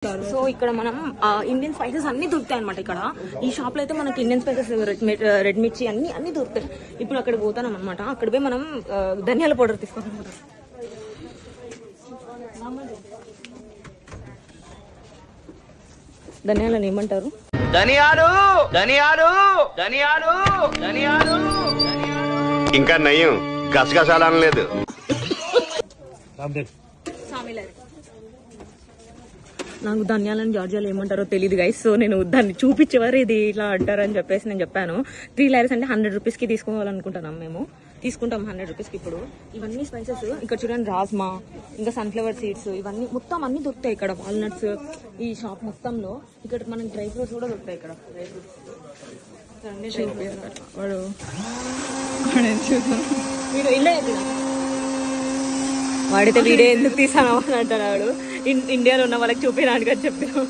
So ఇక్కడ మనం Indian spices అన్ని దొరుకుతాయి అనమాట. ఇక్కడ ఈ షాప్ లో అయితే మనకి ఇండియన్ స్పైసెస్ రెడ్ మిర్చి అన్ని దొరుకుతాయి. ఇప్పుడు అక్కడ పోతాం అనమాట. అక్కడ పోయి మనం ధనియాల పౌడర్ తీసుకోవాలి. ధనియాలని ఏమంటారు? ధనియాలు ధనియాలు ధనియాలు ధనియాలు ఇంకా నయం గసగసాలు అనలేదు. నాకు ధనియాలని జార్జియాలో ఏమంటారో తెలియదు గైస్. సో నేను దాన్ని చూపించేవారు ఇది ఇట్లా అంటారు అని చెప్పేసి నేను చెప్పాను. 3 layers అంటే 100 రూపీస్కి తీసుకోవాలనుకుంటున్నాం. మేము తీసుకుంటాం 100 రూపీస్కి. ఇప్పుడు ఇవన్నీ స్పైసెస్ ఇక్కడ చూడండి, రాజ్మా ఇంకా సన్ఫ్లవర్ సీడ్స్ ఇవన్నీ మొత్తం అన్ని దొరుకుతాయి ఇక్కడ. వాల్నట్స్ ఈ షాప్ మొత్తంలో. ఇక్కడ మనకి డ్రై ఫ్రూట్స్ కూడా దొరుకుతాయి. ఇక్కడ డ్రై ఫ్రూట్స్ వాడితే వీడియో ఎందుకు తీసాను అని అంటాడు. ఇండియాలో ఉన్న వాళ్ళకి చూపించడానికి అని చెప్పాను.